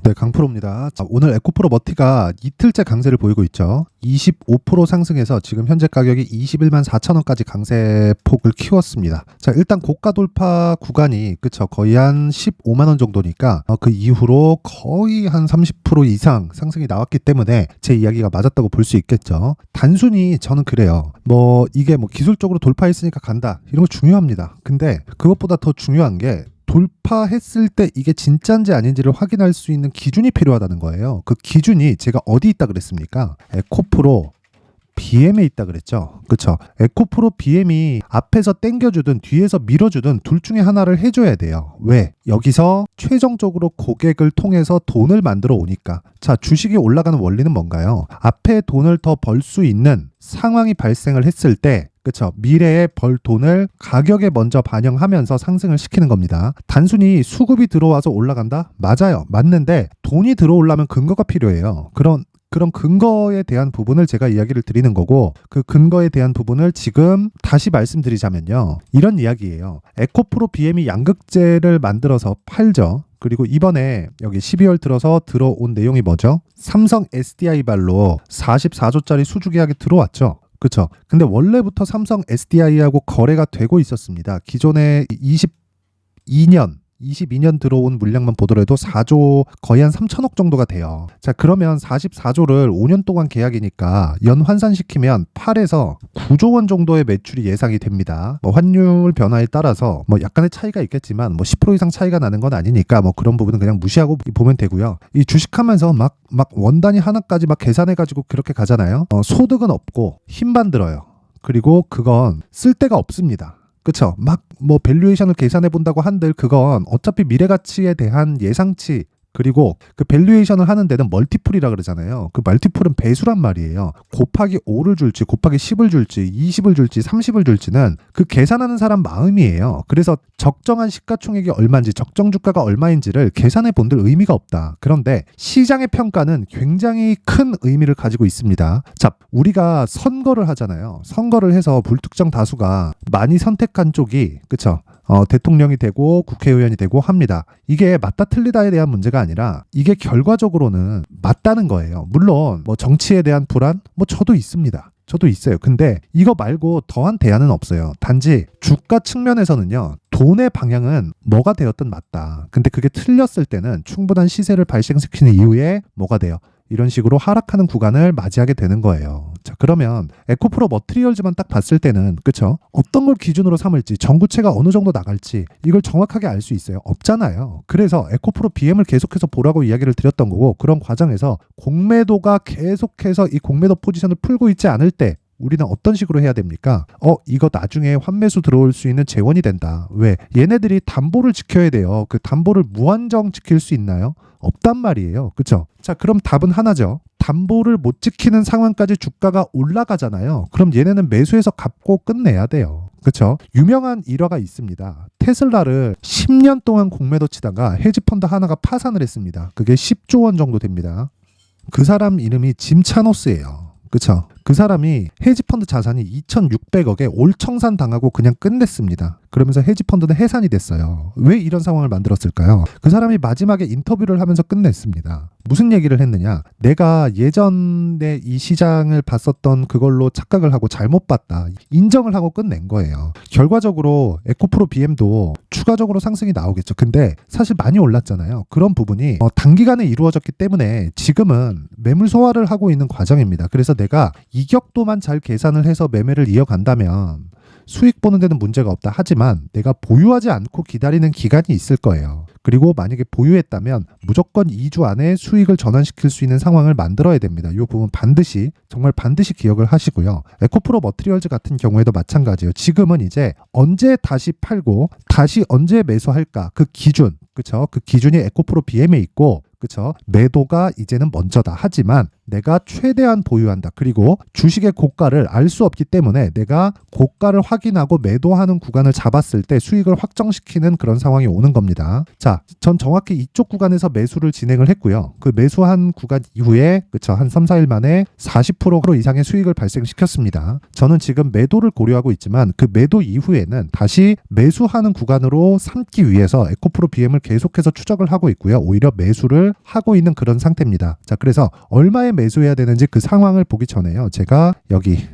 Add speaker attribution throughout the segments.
Speaker 1: 네, 강프로입니다. 자, 오늘 에코프로 머티가 이틀째 강세를 보이고 있죠. 25% 상승해서 지금 현재 가격이 21만 4천 원까지 강세폭을 키웠습니다. 자, 일단 고가 돌파 구간이 그쵸, 거의 한 15만 원 정도니까 그 이후로 거의 한 30% 이상 상승이 나왔기 때문에 제 이야기가 맞았다고 볼 수 있겠죠. 단순히 저는 그래요. 이게 기술적으로 돌파했으니까 간다, 이런 거 중요합니다. 근데 그것보다 더 중요한 게 돌파했을 때 이게 진짜인지 아닌지를 확인할 수 있는 기준이 필요하다는 거예요. 그 기준이 제가 어디 있다 그랬습니까? 에코프로 BM에 있다 그랬죠. 그쵸? 에코프로 BM이 앞에서 당겨주든 뒤에서 밀어주든 둘 중에 하나를 해줘야 돼요. 왜? 여기서 최종적으로 고객을 통해서 돈을 만들어 오니까. 자, 주식이 올라가는 원리는 뭔가요? 앞에 돈을 더 벌 수 있는 상황이 발생을 했을 때, 그쵸, 미래에 벌 돈을 가격에 먼저 반영하면서 상승을 시키는 겁니다. 단순히 수급이 들어와서 올라간다? 맞아요. 맞는데 돈이 들어오려면 근거가 필요해요. 그런 근거에 대한 부분을 제가 이야기를 드리는 거고, 그 근거에 대한 부분을 지금 다시 말씀드리자면요, 이런 이야기예요. 에코프로 BM이 양극재를 만들어서 팔죠. 그리고 이번에 여기 12월 들어서 들어온 내용이 뭐죠? 삼성 SDI발로 44조짜리 수주 계약이 들어왔죠. 그쵸? 근데 원래부터 삼성 SDI하고 거래가 되고 있었습니다. 기존에 22년 들어온 물량만 보더라도 4조, 거의 한 3천억 정도가 돼요. 자, 그러면 44조를 5년 동안 계약이니까 연 환산시키면 8에서 9조 원 정도의 매출이 예상이 됩니다. 환율 변화에 따라서 약간의 차이가 있겠지만 10% 이상 차이가 나는 건 아니니까 그런 부분은 그냥 무시하고 보면 되고요. 이 주식하면서 막 원단위 하나까지 계산해가지고 그렇게 가잖아요. 소득은 없고 힘만 들어요. 그리고 그건 쓸 데가 없습니다. 그쵸? 밸류에이션을 계산해 본다고 한들 그건 어차피 미래 가치에 대한 예상치, 그리고 그 밸류에이션을 하는 데는 멀티플이라 그러잖아요. 그 멀티플은 배수란 말이에요. 곱하기 5를 줄지, 곱하기 10을 줄지, 20을 줄지, 30을 줄지는 그 계산하는 사람 마음이에요. 그래서 적정한 시가총액이 얼마인지, 적정 주가가 얼마인지를 계산해 본들 의미가 없다. 그런데 시장의 평가는 굉장히 큰 의미를 가지고 있습니다. 자, 우리가 선거를 하잖아요. 선거를 해서 불특정 다수가 많이 선택한 쪽이, 그쵸? 대통령이 되고 국회의원이 되고 합니다. 이게 맞다 틀리다에 대한 문제가 아니라 이게 결과적으로는 맞다는 거예요. 물론 정치에 대한 불안 저도 있습니다. 저도 있어요. 근데 이거 말고 더한 대안은 없어요. 단지 주가 측면에서는요, 돈의 방향은 뭐가 되었든 맞다. 근데 그게 틀렸을 때는 충분한 시세를 발생시키는 이후에 뭐가 돼요? 이런 식으로 하락하는 구간을 맞이하게 되는 거예요. 자, 그러면 에코프로 머티리얼즈만 딱 봤을 때는, 그쵸? 어떤 걸 기준으로 삼을지, 전구체가 어느 정도 나갈지 이걸 정확하게 알 수 있어요? 없잖아요. 그래서 에코프로 BM을 계속해서 보라고 이야기를 드렸던 거고, 그런 과정에서 공매도가 계속해서 이 공매도 포지션을 풀고 있지 않을 때 우리는 어떤 식으로 해야 됩니까? 이거 나중에 환매수 들어올 수 있는 재원이 된다. 왜? 얘네들이 담보를 지켜야 돼요. 그 담보를 무한정 지킬 수 있나요? 없단 말이에요. 그쵸? 자, 그럼 답은 하나죠. 담보를 못 지키는 상황까지 주가가 올라가잖아요. 그럼 얘네는 매수해서 갚고 끝내야 돼요. 그쵸? 유명한 일화가 있습니다. 테슬라를 10년 동안 공매도 치다가 헤지펀드 하나가 파산을 했습니다. 그게 10조 원 정도 됩니다. 그 사람 이름이 짐 차노스예요. 그쵸? 그 사람이 헤지펀드 자산이 2,600억에 올청산 당하고 그냥 끝냈습니다. 그러면서 헤지펀드는 해산이 됐어요. 왜 이런 상황을 만들었을까요? 그 사람이 마지막에 인터뷰를 하면서 끝냈습니다. 무슨 얘기를 했느냐? 내가 예전에 이 시장을 봤었던 그걸로 착각을 하고 잘못 봤다. 인정을 하고 끝낸 거예요. 결과적으로 에코프로 BM도 추가적으로 상승이 나오겠죠. 근데 사실 많이 올랐잖아요. 그런 부분이 단기간에 이루어졌기 때문에 지금은 매물 소화를 하고 있는 과정입니다. 그래서 내가 이격도만 잘 계산을 해서 매매를 이어간다면 수익 보는 데는 문제가 없다. 하지만 내가 보유하지 않고 기다리는 기간이 있을 거예요. 그리고 만약에 보유했다면 무조건 2주 안에 수익을 전환시킬 수 있는 상황을 만들어야 됩니다. 이 부분 정말 반드시 기억을 하시고요. 에코프로 머티리얼즈 같은 경우에도 마찬가지예요. 지금은 이제 언제 다시 팔고 다시 언제 매수할까? 그 기준, 그쵸? 그 기준이 에코프로 BM에 있고, 그쵸? 매도가 이제는 먼저다. 하지만 내가 최대한 보유한다. 그리고 주식의 고가를 알 수 없기 때문에 내가 고가를 확인하고 매도하는 구간을 잡았을 때 수익을 확정시키는 그런 상황이 오는 겁니다. 자, 전 정확히 이쪽 구간에서 매수를 진행을 했고요. 그 매수한 구간 이후에 그쵸, 한 3, 4일 만에 40% 이상의 수익을 발생시켰습니다. 저는 지금 매도를 고려하고 있지만 그 매도 이후에는 다시 매수하는 구간으로 삼기 위해서 에코프로 BM을 계속해서 추적을 하고 있고요. 오히려 매수를 하고 있는 그런 상태입니다. 자, 그래서 얼마에 매수해야 되는지 그 상황을 보기 전에요. 제가 여기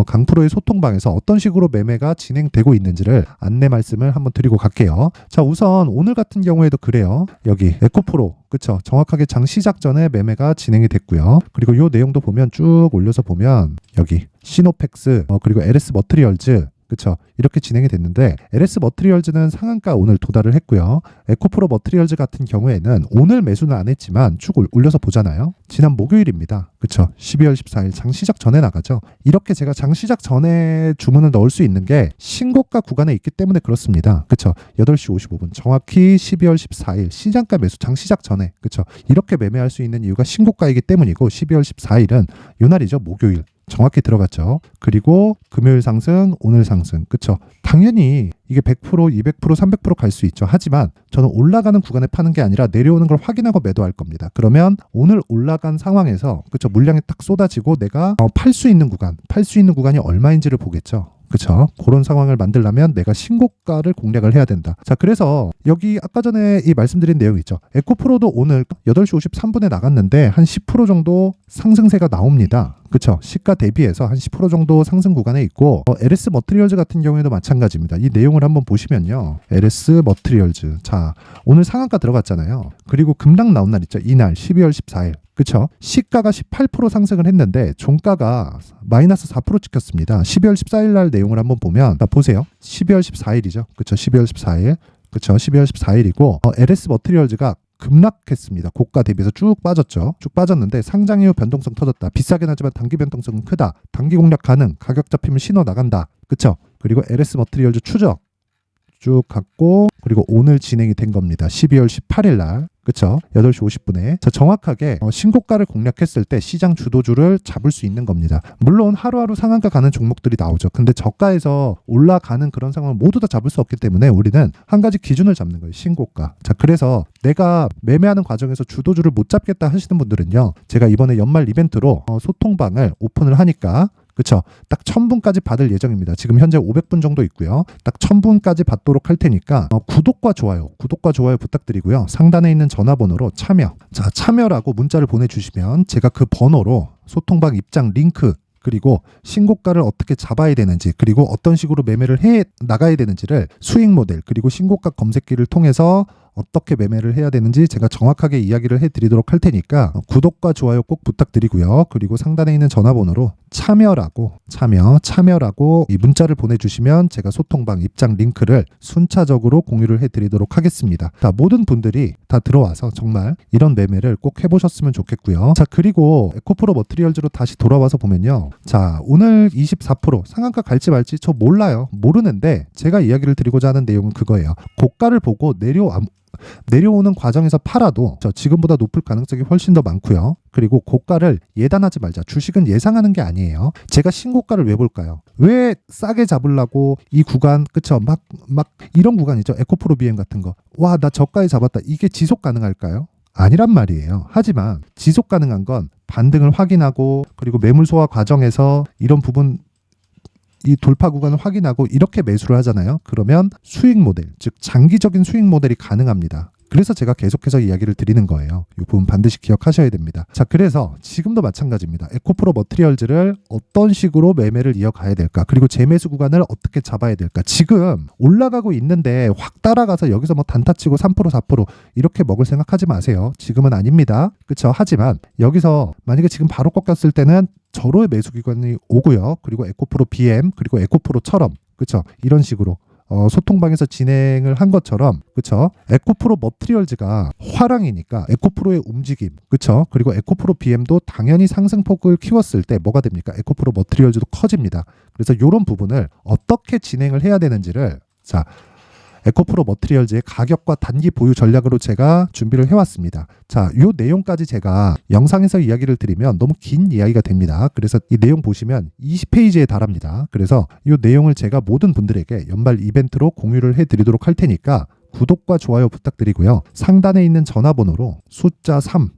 Speaker 1: 강프로의 소통방에서 어떤 식으로 매매가 진행되고 있는지를 안내 말씀을 한번 드리고 갈게요. 자, 우선 오늘 같은 경우에도 그래요. 여기 에코프로 그쵸, 정확하게 장 시작 전에 매매가 진행이 됐고요. 그리고 이 내용도 보면 쭉 올려서 보면 여기 시노펙스 그리고 LS 머트리얼즈 그쵸, 이렇게 진행이 됐는데 LS 머트리얼즈는 상한가 오늘 도달을 했고요. 에코프로 머트리얼즈 같은 경우에는 오늘 매수는 안 했지만 쭉 올려서 보잖아요. 지난 목요일입니다. 그쵸, 12월 14일 장 시작 전에 나가죠. 이렇게 제가 장 시작 전에 주문을 넣을 수 있는 게 신고가 구간에 있기 때문에 그렇습니다. 그쵸, 8시 55분 정확히 12월 14일 시장가 매수 장 시작 전에 그쵸, 이렇게 매매할 수 있는 이유가 신고가이기 때문이고 12월 14일은 요 날이죠. 목요일 정확히 들어갔죠. 그리고 금요일 상승, 오늘 상승. 그쵸? 당연히 이게 100%, 200%, 300% 갈 수 있죠. 하지만 저는 올라가는 구간에 파는 게 아니라 내려오는 걸 확인하고 매도할 겁니다. 그러면 오늘 올라간 상황에서 그쵸? 물량이 딱 쏟아지고 내가 팔 수 있는 구간이 얼마인지를 보겠죠. 그쵸? 그런 상황을 만들려면 내가 신고가를 공략을 해야 된다. 자, 그래서 여기 아까 전에 이 말씀드린 내용 있죠. 에코프로도 오늘 8시 53분에 나갔는데 한 10% 정도 상승세가 나옵니다. 그쵸? 시가 대비해서 한 10% 정도 상승 구간에 있고 LS 머트리얼즈 같은 경우에도 마찬가지입니다. 이 내용을 한번 보시면요. LS 머트리얼즈. 자, 오늘 상한가 들어갔잖아요. 그리고 급락 나온 날 있죠. 이날 12월 14일. 그쵸? 시가가 18% 상승을 했는데 종가가 마이너스 4% 찍혔습니다. 12월 14일 날 내용을 한번 보면 보세요. 12월 14일이죠. 그쵸? 12월 14일. 그쵸? 12월 14일이고 LS 머트리얼즈가 급락했습니다. 고가 대비해서 쭉 빠졌죠. 쭉 빠졌는데 상장 이후 변동성 터졌다. 비싸긴 하지만 단기 변동성은 크다. 단기 공략 가능. 가격 잡히면 신호 나간다. 그쵸? 그리고 LS 머트리얼즈 추적 쭉 갔고 그리고 오늘 진행이 된 겁니다. 12월 18일 날. 그쵸? 8시 50분에. 자, 정확하게 신고가를 공략했을 때 시장 주도주를 잡을 수 있는 겁니다. 물론 하루하루 상한가 가는 종목들이 나오죠. 근데 저가에서 올라가는 그런 상황을 모두 다 잡을 수 없기 때문에 우리는 한 가지 기준을 잡는 거예요. 신고가. 자, 그래서 내가 매매하는 과정에서 주도주를 못 잡겠다 하시는 분들은요. 제가 이번에 연말 이벤트로 소통방을 오픈을 하니까 그쵸? 딱 1000분까지 받을 예정입니다. 지금 현재 500분 정도 있고요. 딱 1000분까지 받도록 할 테니까 구독과 좋아요 부탁드리고요. 상단에 있는 전화번호로 참여라고 문자를 보내주시면 제가 그 번호로 소통방 입장 링크 그리고 신고가를 어떻게 잡아야 되는지 그리고 어떤 식으로 매매를 해 나가야 되는지를 수익 모델 그리고 신고가 검색기를 통해서 어떻게 매매를 해야 되는지 제가 정확하게 이야기를 해드리도록 할 테니까 구독과 좋아요 꼭 부탁드리고요. 그리고 상단에 있는 전화번호로 참여라고 이 문자를 보내주시면 제가 소통방 입장 링크를 순차적으로 공유를 해드리도록 하겠습니다. 자, 모든 분들이 다 들어와서 정말 이런 매매를 꼭 해보셨으면 좋겠고요. 자, 그리고 에코프로 머트리얼즈로 다시 돌아와서 보면요. 자, 오늘 24% 상한가 갈지 말지 저 몰라요. 모르는데 제가 이야기를 드리고자 하는 내용은 그거예요. 고가를 보고 내려오는 과정에서 팔아도 지금보다 높을 가능성이 훨씬 더 많고요. 그리고 고가를 예단하지 말자. 주식은 예상하는 게 아니에요. 제가 신고가를 왜 볼까요? 왜 싸게 잡으려고 이 구간 그쵸? 막 이런 구간이죠. 에코프로 BM 같은 거. 와, 나 저가에 잡았다. 이게 지속 가능할까요? 아니란 말이에요. 하지만 지속 가능한 건 반등을 확인하고 그리고 매물 소화 과정에서 이런 부분 이 돌파 구간을 확인하고 이렇게 매수를 하잖아요. 그러면 수익 모델, 즉 장기적인 수익 모델이 가능합니다. 그래서 제가 계속해서 이야기를 드리는 거예요. 이 부분 반드시 기억하셔야 됩니다. 자, 그래서 지금도 마찬가지입니다. 에코프로 머트리얼즈를 어떤 식으로 매매를 이어가야 될까? 그리고 재매수 구간을 어떻게 잡아야 될까? 지금 올라가고 있는데 확 따라가서 여기서 뭐 단타치고 3% 4% 이렇게 먹을 생각하지 마세요. 지금은 아닙니다. 그렇죠? 하지만 여기서 만약에 지금 바로 꺾였을 때는 절호의 매수 기관이 오고요. 그리고 에코프로 BM 그리고 에코프로처럼 그렇죠? 이런 식으로 소통방에서 진행을 한 것처럼 그쵸? 에코프로 머트리얼즈가 화랑이니까 에코프로의 움직임 그쵸? 그리고 에코프로 BM도 당연히 상승폭을 키웠을 때 뭐가 됩니까? 에코프로 머트리얼즈도 커집니다. 그래서 이런 부분을 어떻게 진행을 해야 되는지를 자 에코프로 머티리얼즈의 가격과 단기 보유 전략으로 제가 준비를 해왔습니다. 자, 이 내용까지 제가 영상에서 이야기를 드리면 너무 긴 이야기가 됩니다. 그래서 이 내용 보시면 20페이지에 달합니다. 그래서 이 내용을 제가 모든 분들에게 연말 이벤트로 공유를 해드리도록 할 테니까 구독과 좋아요 부탁드리고요. 상단에 있는 전화번호로 숫자 3,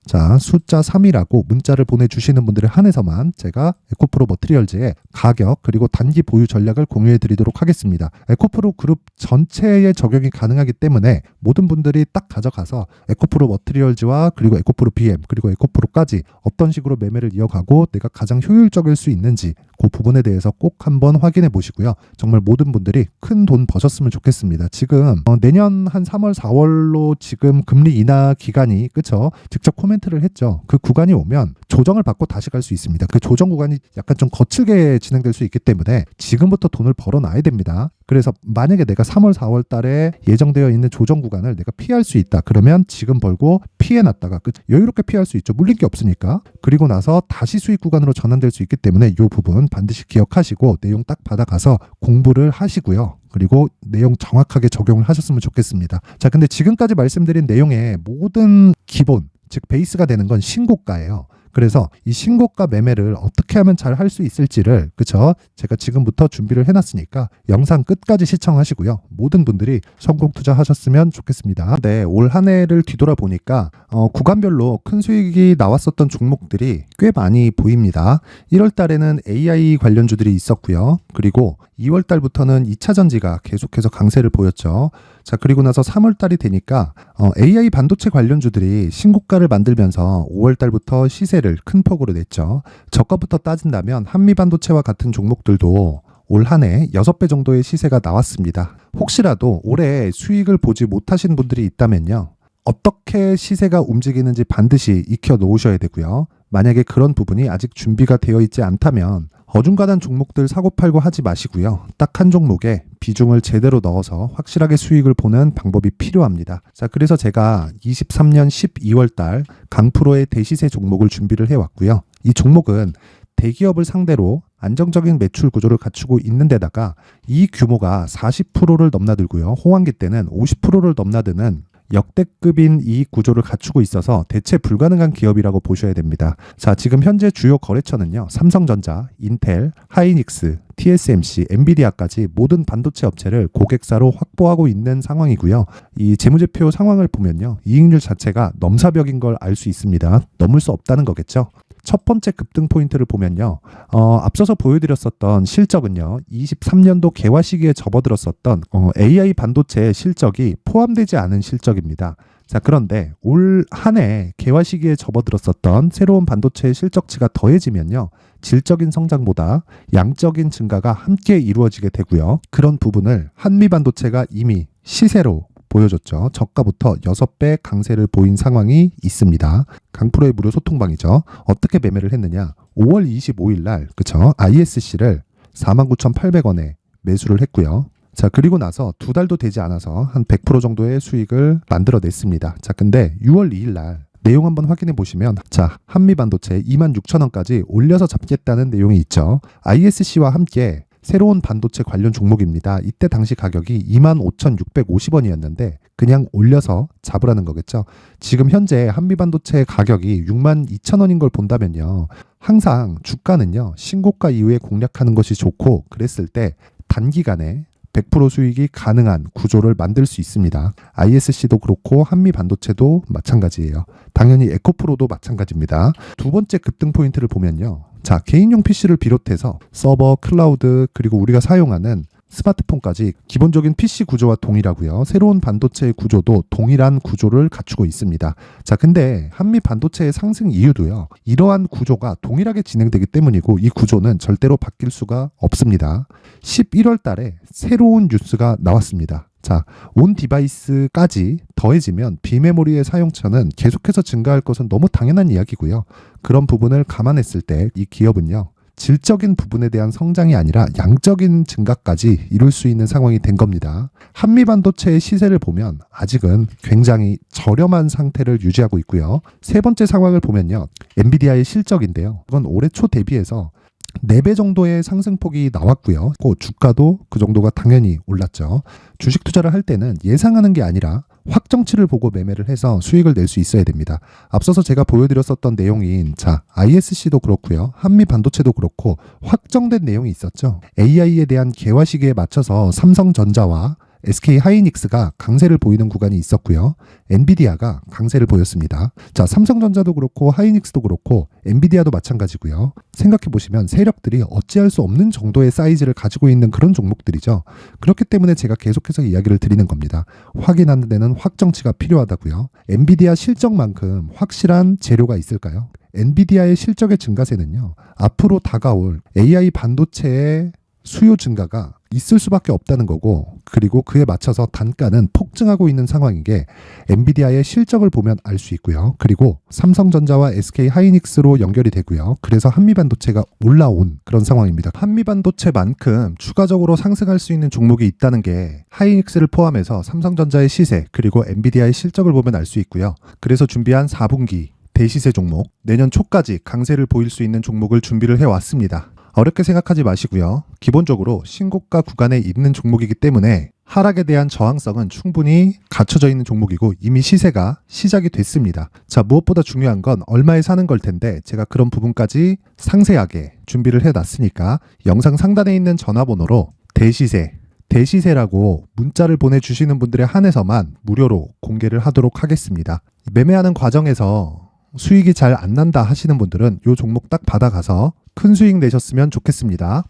Speaker 1: 자, 숫자 3이라고 문자를 보내주시는 분들에 한해서만 제가 에코프로 머티리얼즈의 가격 그리고 단기 보유 전략을 공유해 드리도록 하겠습니다. 에코프로 그룹 전체에 적용이 가능하기 때문에 모든 분들이 딱 가져가서 에코프로 머티리얼즈와 그리고 에코프로 BM 그리고 에코프로까지 어떤 식으로 매매를 이어가고 내가 가장 효율적일 수 있는지 그 부분에 대해서 꼭 한번 확인해 보시고요. 정말 모든 분들이 큰 돈 버셨으면 좋겠습니다. 지금 내년 한 3월 4월로 지금 금리 인하 기간이 그쵸? 직접 코멘트를 했죠. 그 구간이 오면 조정을 받고 다시 갈 수 있습니다. 그 조정 구간이 약간 좀 거칠게 진행될 수 있기 때문에 지금부터 돈을 벌어놔야 됩니다. 그래서 만약에 내가 3월 4월 달에 예정되어 있는 조정 구간을 내가 피할 수 있다. 그러면 지금 벌고 피해놨다가 여유롭게 피할 수 있죠. 물린 게 없으니까. 그리고 나서 다시 수익 구간으로 전환될 수 있기 때문에 이 부분 반드시 기억하시고 내용 딱 받아가서 공부를 하시고요. 그리고 내용 정확하게 적용을 하셨으면 좋겠습니다. 자, 근데 지금까지 말씀드린 내용의 모든 기본, 즉 베이스가 되는 건 신고가예요. 그래서 이 신고가 매매를 어떻게 하면 잘 할 수 있을지를 그쵸? 제가 지금부터 준비를 해놨으니까 영상 끝까지 시청하시고요. 모든 분들이 성공 투자하셨으면 좋겠습니다. 네, 올 한 해를 뒤돌아보니까 구간별로 큰 수익이 나왔었던 종목들이 꽤 많이 보입니다. 1월 달에는 AI 관련주들이 있었고요. 그리고 2월 달부터는 2차 전지가 계속해서 강세를 보였죠. 자, 그리고 나서 3월 달이 되니까 AI 반도체 관련주들이 신고가를 만들면서 5월 달부터 시세를 큰 폭으로 냈죠. 저가부터 따진다면 한미 반도체와 같은 종목들도 올 한 해 6배 정도의 시세가 나왔습니다. 혹시라도 올해 수익을 보지 못하신 분들이 있다면요. 어떻게 시세가 움직이는지 반드시 익혀 놓으셔야 되고요. 만약에 그런 부분이 아직 준비가 되어 있지 않다면 어중간한 종목들 사고팔고 하지 마시고요. 딱 한 종목에 비중을 제대로 넣어서 확실하게 수익을 보는 방법이 필요합니다. 자, 그래서 제가 23년 12월 달 강프로의 대시세 종목을 준비를 해왔고요. 이 종목은 대기업을 상대로 안정적인 매출 구조를 갖추고 있는 데다가 이 규모가 40%를 넘나들고요. 호황기 때는 50%를 넘나드는 역대급인 이익 구조를 갖추고 있어서 대체 불가능한 기업이라고 보셔야 됩니다. 자, 지금 현재 주요 거래처는요. 삼성전자, 인텔, 하이닉스, TSMC, 엔비디아까지 모든 반도체 업체를 고객사로 확보하고 있는 상황이고요. 이 재무제표 상황을 보면요. 이익률 자체가 넘사벽인 걸 알 수 있습니다. 넘을 수 없다는 거겠죠. 첫 번째 급등 포인트를 보면요. 앞서서 보여드렸었던 실적은요. 23년도 개화 시기에 접어들었었던 AI 반도체의 실적이 포함되지 않은 실적입니다. 자, 그런데 올 한 해 개화 시기에 접어들었었던 새로운 반도체의 실적치가 더해지면요. 질적인 성장보다 양적인 증가가 함께 이루어지게 되고요. 그런 부분을 한미 반도체가 이미 시세로 보여줬죠. 저가부터 6배 강세를 보인 상황이 있습니다. 강프로의 무료 소통방이죠. 어떻게 매매를 했느냐. 5월 25일 날 그쵸? ISC를 49,800원에 매수를 했고요. 자, 그리고 나서 2달도 되지 않아서 한 100% 정도의 수익을 만들어냈습니다. 자, 근데 6월 2일 날 내용 한번 확인해 보시면 자, 한미반도체 26,000원까지 올려서 잡겠다는 내용이 있죠. ISC와 함께 새로운 반도체 관련 종목입니다. 이때 당시 가격이 25,650원이었는데 그냥 올려서 잡으라는 거겠죠. 지금 현재 한미반도체 가격이 62,000원인 걸 본다면요. 항상 주가는요. 신고가 이후에 공략하는 것이 좋고 그랬을 때 단기간에 100% 수익이 가능한 구조를 만들 수 있습니다. ISC도 그렇고 한미반도체도 마찬가지예요. 당연히 에코프로도 마찬가지입니다. 두 번째 급등 포인트를 보면요. 자, 개인용 PC를 비롯해서 서버, 클라우드, 그리고 우리가 사용하는 스마트폰까지 기본적인 PC 구조와 동일하고요. 새로운 반도체의 구조도 동일한 구조를 갖추고 있습니다. 자, 근데 한미 반도체의 상승 이유도요. 이러한 구조가 동일하게 진행되기 때문이고 이 구조는 절대로 바뀔 수가 없습니다. 11월 달에 새로운 뉴스가 나왔습니다. 자, 온 디바이스까지 더해지면 비메모리의 사용처는 계속해서 증가할 것은 너무 당연한 이야기고요. 그런 부분을 감안했을 때 이 기업은요. 질적인 부분에 대한 성장이 아니라 양적인 증가까지 이룰 수 있는 상황이 된 겁니다. 한미 반도체의 시세를 보면 아직은 굉장히 저렴한 상태를 유지하고 있고요. 세 번째 상황을 보면요. 엔비디아의 실적인데요. 이건 올해 초 대비해서 4배 정도의 상승폭이 나왔고요. 주가도 그 정도가 당연히 올랐죠. 주식 투자를 할 때는 예상하는 게 아니라 확정치를 보고 매매를 해서 수익을 낼 수 있어야 됩니다. 앞서서 제가 보여드렸었던 내용인 ISC도 그렇고요. 한미 반도체도 그렇고 확정된 내용이 있었죠. AI에 대한 개화 시기에 맞춰서 삼성전자와 SK 하이닉스가 강세를 보이는 구간이 있었고요. 엔비디아가 강세를 보였습니다. 삼성전자도 그렇고 하이닉스도 그렇고 엔비디아도 마찬가지고요. 생각해 보시면 세력들이 어찌할 수 없는 정도의 사이즈를 가지고 있는 그런 종목들이죠. 그렇기 때문에 제가 계속해서 이야기를 드리는 겁니다. 확인하는 데는 확정치가 필요하다고요. 엔비디아 실적만큼 확실한 재료가 있을까요? 엔비디아의 실적의 증가세는요. 앞으로 다가올 AI 반도체의 수요 증가가 있을 수밖에 없다는 거고, 그리고 그에 맞춰서 단가는 폭증하고 있는 상황인 게 엔비디아의 실적을 보면 알 수 있고요. 그리고 삼성전자와 SK 하이닉스로 연결이 되고요. 그래서 한미반도체가 올라온 그런 상황입니다. 한미반도체만큼 추가적으로 상승할 수 있는 종목이 있다는 게 하이닉스를 포함해서 삼성전자의 시세 그리고 엔비디아의 실적을 보면 알 수 있고요. 그래서 준비한 4분기 대시세 종목, 내년 초까지 강세를 보일 수 있는 종목을 준비를 해왔습니다. 어렵게 생각하지 마시고요. 기본적으로 신고가 구간에 있는 종목이기 때문에 하락에 대한 저항성은 충분히 갖춰져 있는 종목이고 이미 시세가 시작이 됐습니다. 무엇보다 중요한 건 얼마에 사는 걸 텐데 제가 그런 부분까지 상세하게 준비를 해놨으니까 영상 상단에 있는 전화번호로 대시세라고 문자를 보내주시는 분들에 한해서만 무료로 공개를 하도록 하겠습니다. 매매하는 과정에서 수익이 잘 안 난다 하시는 분들은 이 종목 딱 받아가서 큰 수익 내셨으면 좋겠습니다.